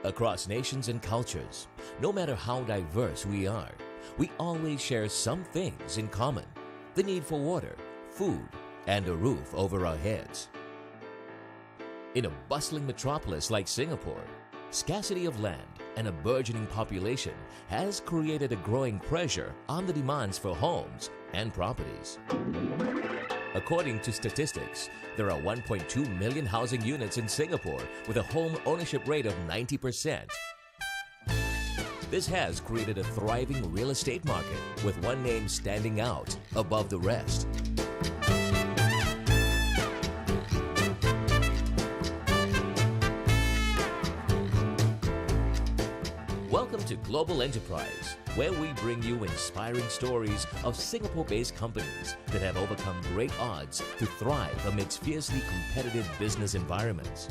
Across nations and cultures, no matter how diverse we are, we always share some things in common: the need for water, food, and a roof over our heads. In a bustling metropolis like Singapore, scarcity of land and a burgeoning population has created a growing pressure on the demands for homes and properties. According to statistics, there are 1.2 million housing units in Singapore with a home ownership rate of 90%. This has created a thriving real estate market, with one name standing out above the rest. Welcome to Global Enterprise, where we bring you inspiring stories of Singapore-based companies that have overcome great odds to thrive amidst fiercely competitive business environments.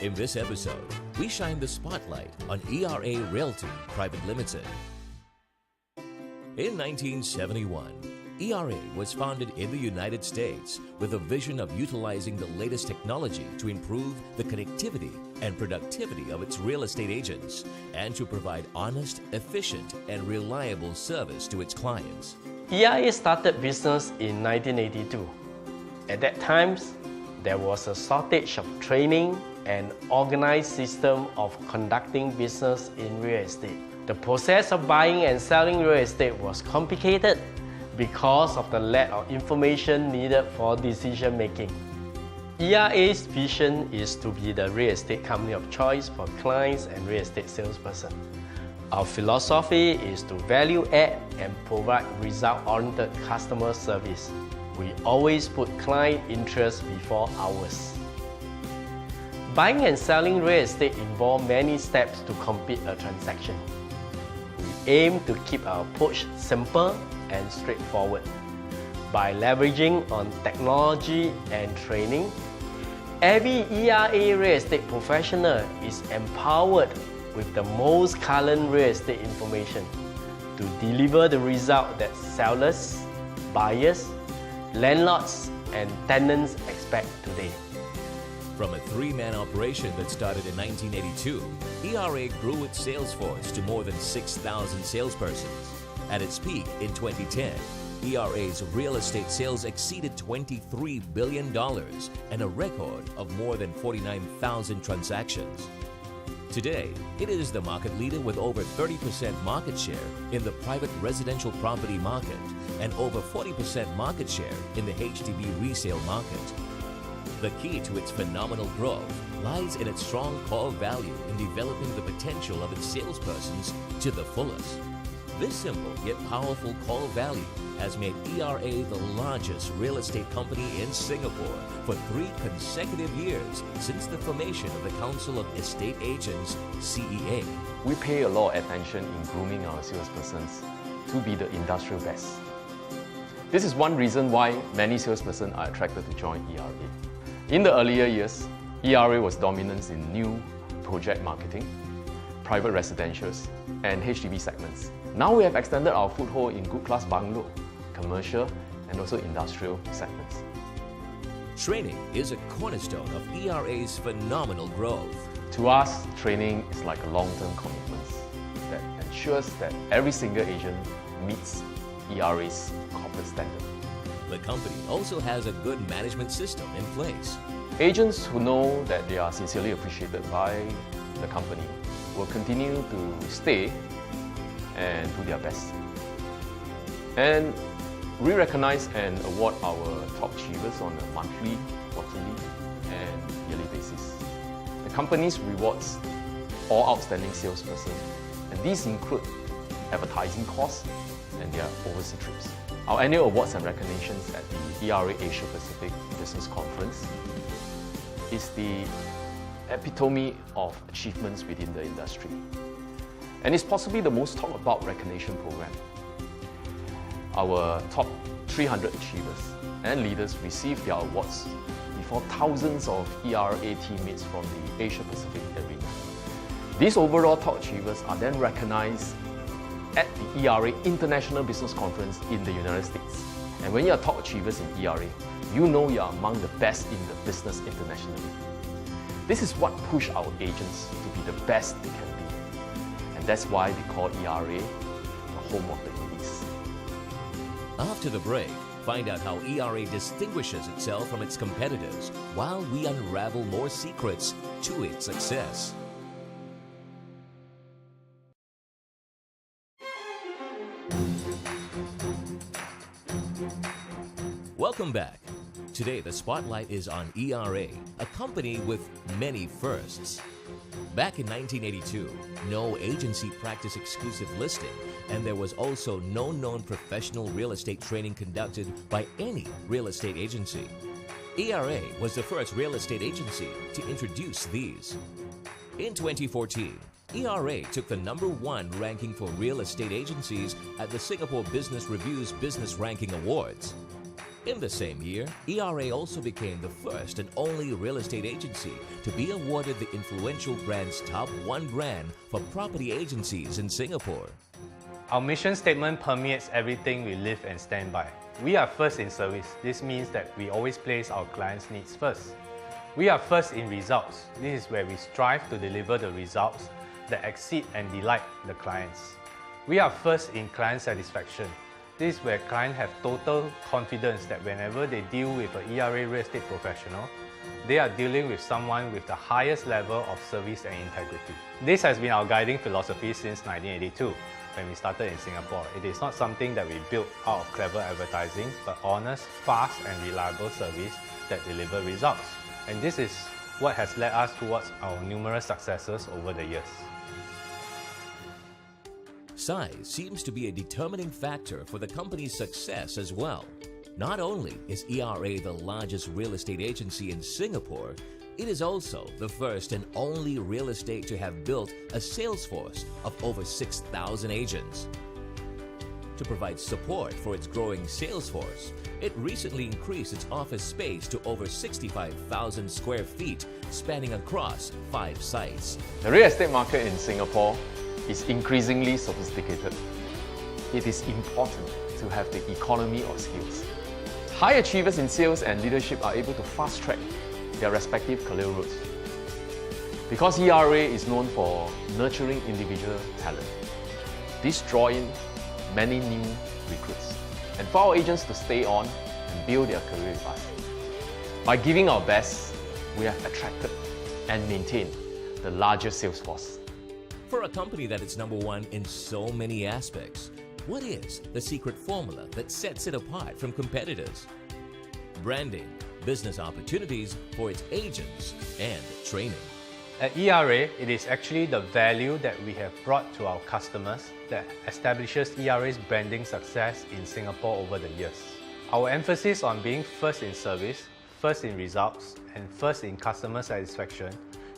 In this episode, we shine the spotlight on ERA Realty Private Limited. In 1971, ERA was founded in the United States with a vision of utilizing the latest technology to improve the connectivity and productivity of its real estate agents and to provide honest, efficient, and reliable service to its clients. ERA started business in 1982. At that time, there was a shortage of training and organized system of conducting business in real estate. The process of buying and selling real estate was complicated because of the lack of information needed for decision making. ERA's vision is to be the real estate company of choice for clients and real estate salesperson. Our philosophy is to value add and provide result-oriented customer service. We always put client interest before ours. Buying and selling real estate involve many steps to complete a transaction. We aim to keep our approach simple and straightforward. By leveraging on technology and training, every ERA real estate professional is empowered with the most current real estate information to deliver the result that sellers, buyers, landlords, and tenants expect today. From a three-man operation that started in 1982, ERA grew its sales force to more than 6,000 salespersons. At its peak in 2010, ERA's real estate sales exceeded $23 billion and a record of more than 49,000 transactions. Today, it is the market leader with over 30% market share in the private residential property market and over 40% market share in the HDB resale market. The key to its phenomenal growth lies in its strong core value in developing the potential of its salespersons to the fullest. This simple yet powerful core value has made ERA the largest real estate company in Singapore for 3 consecutive years since the formation of the Council of Estate Agents, CEA. We pay a lot of attention in grooming our salespersons to be the industrial best. This is one reason why many salespersons are attracted to join ERA. In the earlier years, ERA was dominant in new project marketing, private residentials, and HDB segments. Now we have extended our foothold in good class bungalow, commercial, and also industrial segments. Training is a cornerstone of ERA's phenomenal growth. To us, training is like a long-term commitment that ensures that every single agent meets ERA's corporate standard. The company also has a good management system in place. Agents who know that they are sincerely appreciated by the company will continue to stay and do their best. And we recognize and award our top achievers on a monthly, quarterly, and yearly basis. The company rewards all outstanding salespersons, and these include advertising costs and their overseas trips. Our annual awards and recognitions at the ERA Asia Pacific Business Conference is the epitome of achievements within the industry. And it's possibly the most talked about recognition program. Our top 300 achievers and leaders receive their awards before thousands of ERA teammates from the Asia Pacific arena. These overall top achievers are then recognized at the ERA International Business Conference in the United States. And when you are top achievers in ERA, you know you are among the best in the business internationally. This is what pushed our agents to be the best they can be. And that's why we call ERA the home of the Indies. After the break, find out how ERA distinguishes itself from its competitors while we unravel more secrets to its success. Welcome back. Today, the spotlight is on ERA, a company with many firsts. Back in 1982, no agency practiced exclusive listing, and there was also no known professional real estate training conducted by any real estate agency. ERA was the first real estate agency to introduce these. In 2014, ERA took the #1 ranking for real estate agencies at the Singapore Business Review's Business Ranking Awards. In the same year, ERA also became the first and only real estate agency to be awarded the influential brand's top 1 brand for property agencies in Singapore. Our mission statement permeates everything we live and stand by. We are first in service. This means that we always place our clients' needs first. We are first in results. This is where we strive to deliver the results that exceed and delight the clients. We are first in client satisfaction. This is where clients have total confidence that whenever they deal with an ERA real estate professional, they are dealing with someone with the highest level of service and integrity. This has been our guiding philosophy since 1982, when we started in Singapore. It is not something that we built out of clever advertising, but honest, fast and reliable service that deliver results. And this is what has led us towards our numerous successes over the years. Size seems to be a determining factor for the company's success as well. Not only is ERA the largest real estate agency in Singapore, it is also the first and only real estate to have built a sales force of over 6,000 agents. To provide support for its growing sales force, it recently increased its office space to over 65,000 square feet, spanning across 5 sites. The real estate market in Singapore is increasingly sophisticated. It is important to have the economy of skills. High achievers in sales and leadership are able to fast-track their respective career routes. Because ERA is known for nurturing individual talent, this draws in many new recruits. And for our agents to stay on and build their career with us. By giving our best, we have attracted and maintained the largest sales force. For a company that is #1 in so many aspects, what is the secret formula that sets it apart from competitors? Branding, business opportunities for its agents, and training. At ERA, it is actually the value that we have brought to our customers that establishes ERA's branding success in Singapore over the years. Our emphasis on being first in service, first in results, and first in customer satisfaction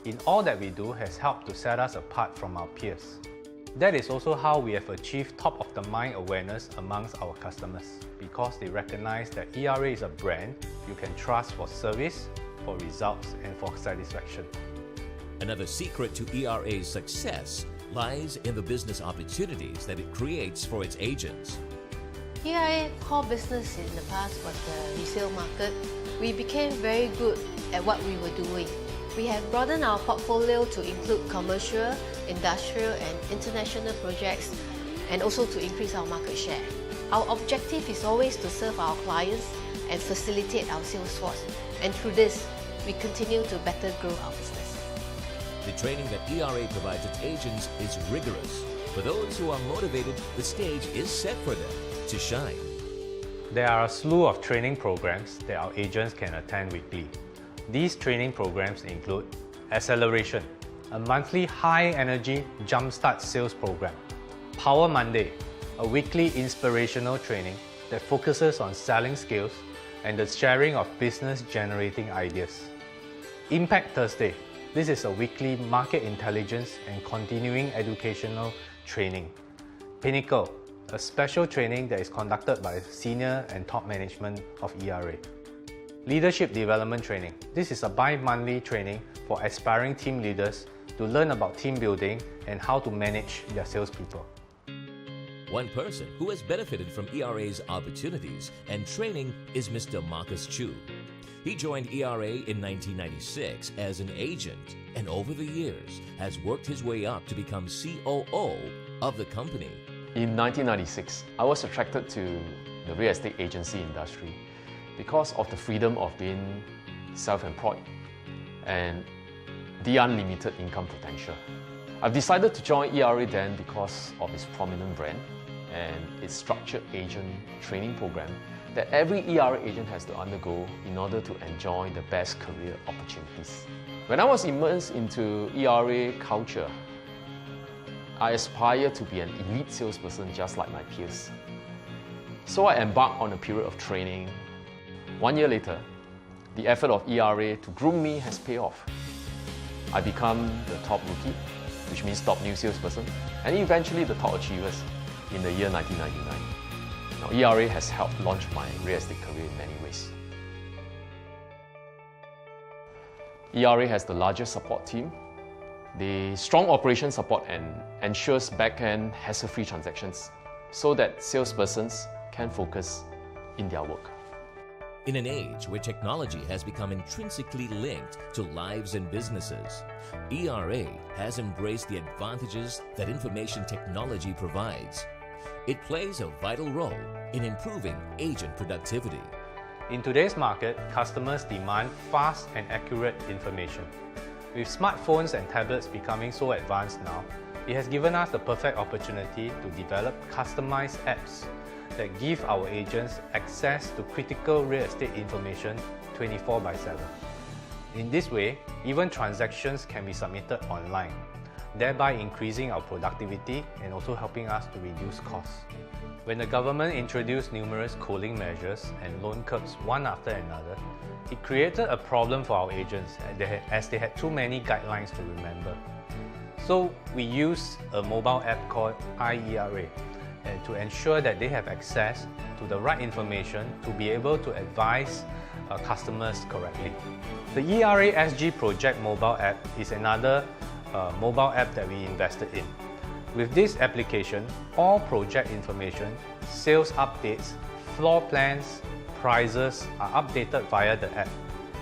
in all that we do has helped to set us apart from our peers. That is also how we have achieved top-of-the-mind awareness amongst our customers, because they recognize that ERA is a brand you can trust for service, for results, and for satisfaction. Another secret to ERA's success lies in the business opportunities that it creates for its agents. ERA core business in the past was the resale market. We became very good at what we were doing. We have broadened our portfolio to include commercial, industrial and international projects, and also to increase our market share. Our objective is always to serve our clients and facilitate our sales force, and through this, we continue to better grow our business. The training that ERA provides its agents is rigorous. For those who are motivated, the stage is set for them to shine. There are a slew of training programs that our agents can attend weekly. These training programs include Acceleration, a monthly high-energy jumpstart sales program; Power Monday, a weekly inspirational training that focuses on selling skills and the sharing of business-generating ideas; Impact Thursday, this is a weekly market intelligence and continuing educational training; Pinnacle, a special training that is conducted by senior and top management of ERA; Leadership Development Training. This is a bi-monthly training for aspiring team leaders to learn about team building and how to manage their salespeople. One person who has benefited from ERA's opportunities and training is Mr. Marcus Chu. He joined ERA in 1996 as an agent and over the years has worked his way up to become COO of the company. In 1996, I was attracted to the real estate agency industry because of the freedom of being self-employed and the unlimited income potential. I've decided to join ERA then because of its prominent brand and its structured agent training program that every ERA agent has to undergo in order to enjoy the best career opportunities. When I was immersed into ERA culture, I aspired to be an elite salesperson just like my peers. So I embarked on a period of training. 1 year later, the effort of ERA to groom me has paid off. I become the top rookie, which means top new salesperson, and eventually the top achievers in the year 1999. Now, ERA has helped launch my real estate career in many ways. ERA has the largest support team, the strong operation support and ensures back-end hassle-free transactions so that salespersons can focus in their work. In an age where technology has become intrinsically linked to lives and businesses, ERA has embraced the advantages that information technology provides. It plays a vital role in improving agent productivity. In today's market, customers demand fast and accurate information. With smartphones and tablets becoming so advanced now, it has given us the perfect opportunity to develop customized apps that give our agents access to critical real estate information 24/7. In this way, even transactions can be submitted online, thereby increasing our productivity and also helping us to reduce costs. When the government introduced numerous cooling measures and loan curbs one after another, it created a problem for our agents as they had too many guidelines to remember. So we use a mobile app called iERA to ensure that they have access to the right information to be able to advise customers correctly. The ERA SG Project mobile app is another mobile app that we invested in. With this application, all project information, sales updates, floor plans, prices are updated via the app,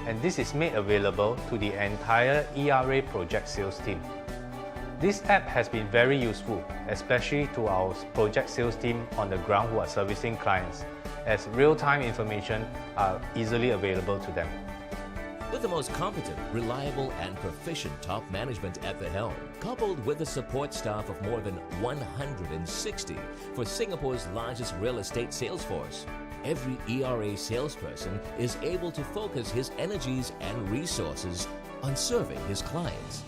and this is made available to the entire ERA project sales team. This app has been very useful, especially to our project sales team on the ground who are servicing clients, as real-time information are easily available to them. With the most competent, reliable, and proficient top management at the helm, coupled with the support staff of more than 160 for Singapore's largest real estate sales force, every ERA salesperson is able to focus his energies and resources on serving his clients.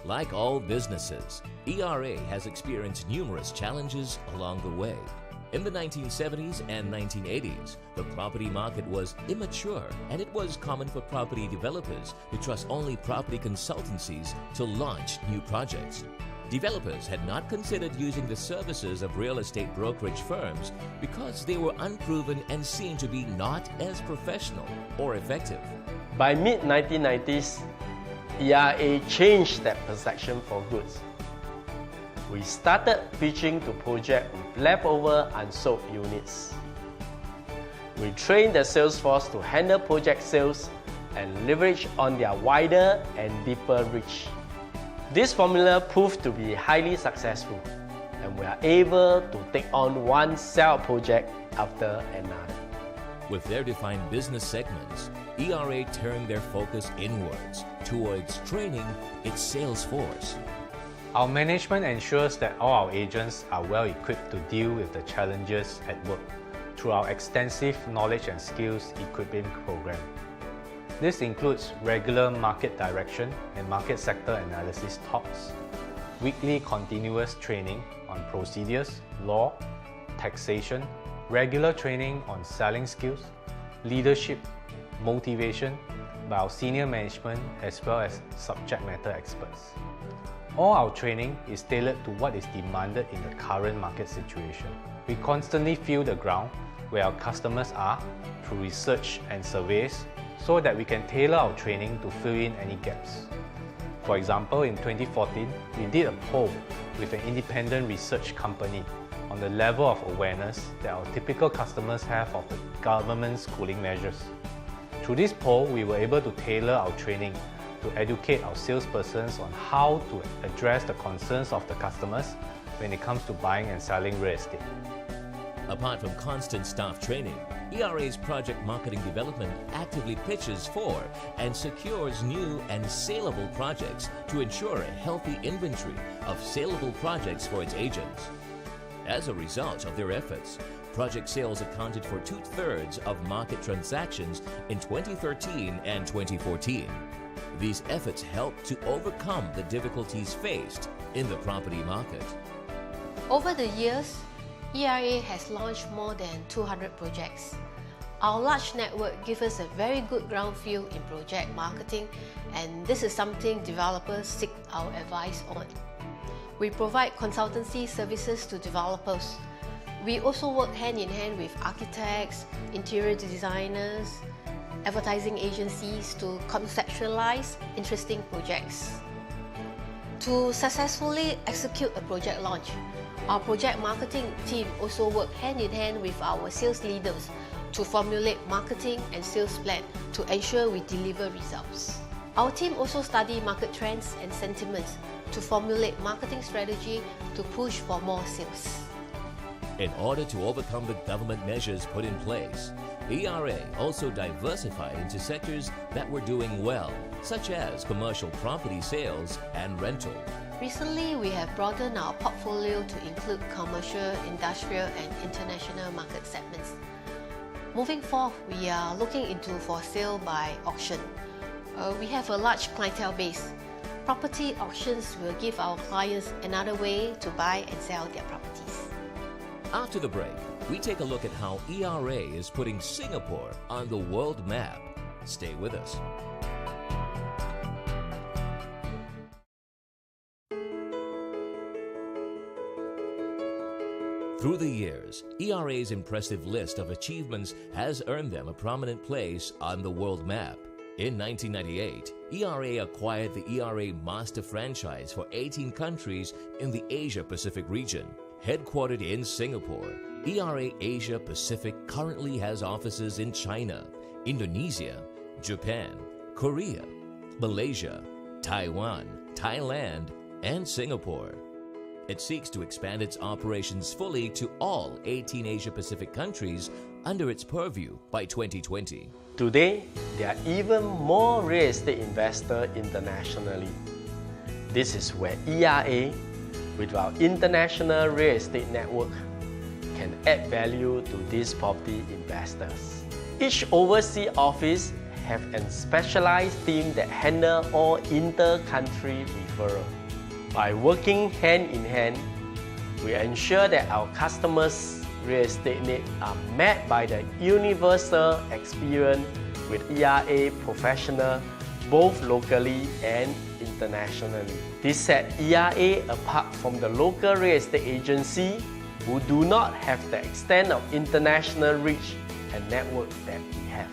Like all businesses, ERA has experienced numerous challenges along the way. In the 1970s and 1980s, the property market was immature, and it was common for property developers to trust only property consultancies to launch new projects. Developers had not considered using the services of real estate brokerage firms because they were unproven and seen to be not as professional or effective. By mid-1990s, ERA changed that perception for good. We started pitching to projects with leftover unsold units. We trained the sales force to handle project sales and leverage on their wider and deeper reach. This formula proved to be highly successful, and we are able to take on one sell project after another. With their defined business segments, ERA turned their focus inwards towards training its sales force. Our management ensures that all our agents are well equipped to deal with the challenges at work through our extensive knowledge and skills equipping program. This includes regular market direction and market sector analysis talks, weekly continuous training on procedures, law, taxation, regular training on selling skills, leadership, motivation by our senior management as well as subject matter experts. All our training is tailored to what is demanded in the current market situation. We constantly feel the ground where our customers are through research and surveys so that we can tailor our training to fill in any gaps. For example, in 2014, we did a poll with an independent research company on the level of awareness that our typical customers have of the government's cooling measures. Through this poll, we were able to tailor our training to educate our salespersons on how to address the concerns of the customers when it comes to buying and selling real estate. Apart from constant staff training, ERA's project marketing development actively pitches for and secures new and saleable projects to ensure a healthy inventory of saleable projects for its agents. As a result of their efforts, project sales accounted for 2/3 of market transactions in 2013 and 2014. These efforts helped to overcome the difficulties faced in the property market. Over the years, ERA has launched more than 200 projects. Our large network gives us a very good ground feel in project marketing, and this is something developers seek our advice on. We provide consultancy services to developers. We also work hand in hand with architects, interior designers, advertising agencies to conceptualize interesting projects. To successfully execute a project launch, our project marketing team also work hand in hand with our sales leaders to formulate marketing and sales plan to ensure we deliver results. Our team also study market trends and sentiments to formulate marketing strategy to push for more sales. In order to overcome the government measures put in place, ERA also diversified into sectors that were doing well, such as commercial property sales and rental. Recently, we have broadened our portfolio to include commercial, industrial and international market segments. Moving forward, we are looking into for sale by auction. We have a large clientele base. Property auctions will give our clients another way to buy and sell their properties. After the break, we take a look at how ERA is putting Singapore on the world map. Stay with us. Through the years, ERA's impressive list of achievements has earned them a prominent place on the world map. In 1998, ERA acquired the ERA Master franchise for 18 countries in the Asia-Pacific region. Headquartered in Singapore, ERA Asia Pacific currently has offices in China, Indonesia, Japan, Korea, Malaysia, Taiwan, Thailand, and Singapore. It seeks to expand its operations fully to all 18 Asia-Pacific countries under its purview by 2020. Today, there are even more real estate investors internationally. This is where ERA, with our international real estate network, can add value to these property investors. Each overseas office have a specialized team that handle all inter-country referral. By working hand in hand, we ensure that our customers' real estate needs are met by the universal experience with ERA professionals both locally and internationally. This sets ERA apart from the local real estate agency who do not have the extent of international reach and network that we have.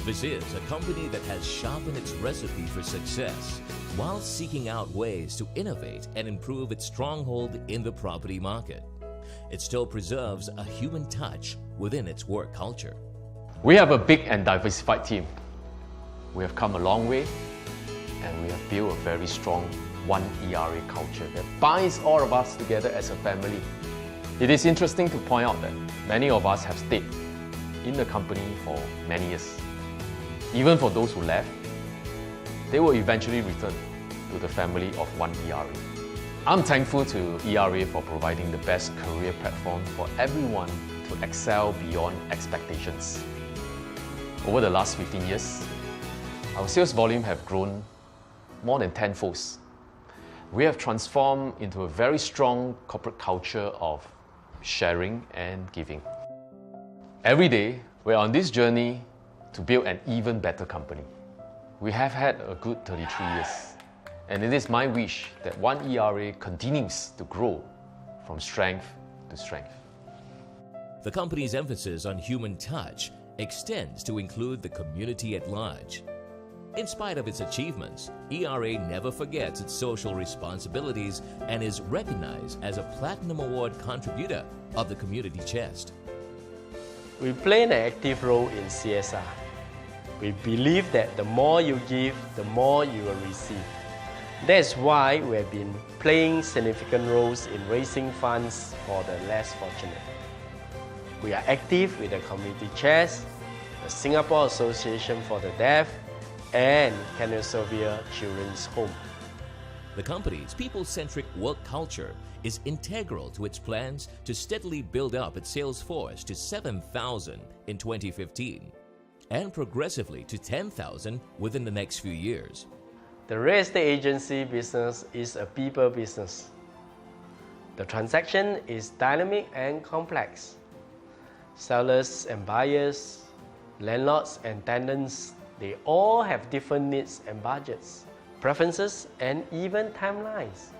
This is a company that has sharpened its recipe for success while seeking out ways to innovate and improve its stronghold in the property market. It still preserves a human touch within its work culture. We have a big and diversified team. We have come a long way, and we have built a very strong one ERA culture that binds all of us together as a family. It is interesting to point out that many of us have stayed in the company for many years. Even for those who left, they will eventually return to the family of one ERA. I'm thankful to ERA for providing the best career platform for everyone to excel beyond expectations. Over the last 15 years, our sales volume have grown more than 10-fold. We have transformed into a very strong corporate culture of sharing and giving. Every day, we're on this journey to build an even better company. We have had a good 33 years, and it is my wish that one ERA continues to grow from strength to strength. The company's emphasis on human touch extends to include the community at large. In spite of its achievements, ERA never forgets its social responsibilities and is recognized as a Platinum Award contributor of the Community Chest. We play an active role in CSR. We believe that the more you give, the more you will receive. That's why we have been playing significant roles in raising funds for the less fortunate. We are active with the community chairs, the Singapore Association for the Deaf, and Canossavia Children's Home. The company's people-centric work culture is integral to its plans to steadily build up its sales force to 7,000 in 2015 and progressively to 10,000 within the next few years. The real estate agency business is a people business. The transaction is dynamic and complex. Sellers and buyers, landlords and tenants, they all have different needs and budgets, preferences, and even timelines.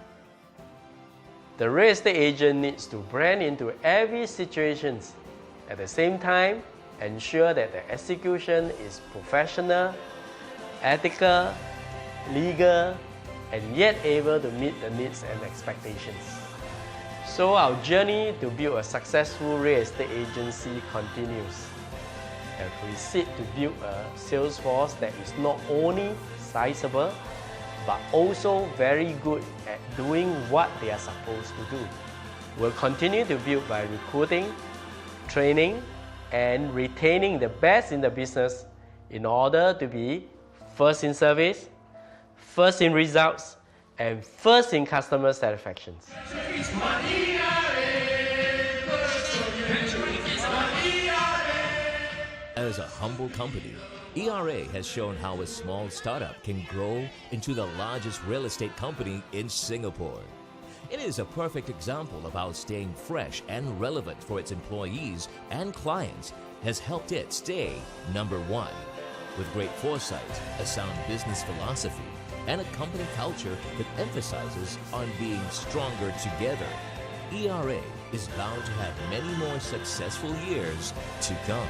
The real estate agent needs to brand into every situation. At the same time, ensure that the execution is professional, ethical, legal, and yet able to meet the needs and expectations. So our journey to build a successful real estate agency continues. And we seek to build a sales force that is not only sizable, but also very good at doing what they are supposed to do. We'll continue to build by recruiting, training, and retaining the best in the business in order to be first in service, first in results, and first in customer satisfaction. As a humble company, ERA has shown how a small startup can grow into the largest real estate company in Singapore. It is a perfect example of how staying fresh and relevant for its employees and clients has helped it stay number one. With great foresight, a sound business philosophy, and a company culture that emphasizes on being stronger together, ERA is bound to have many more successful years to come.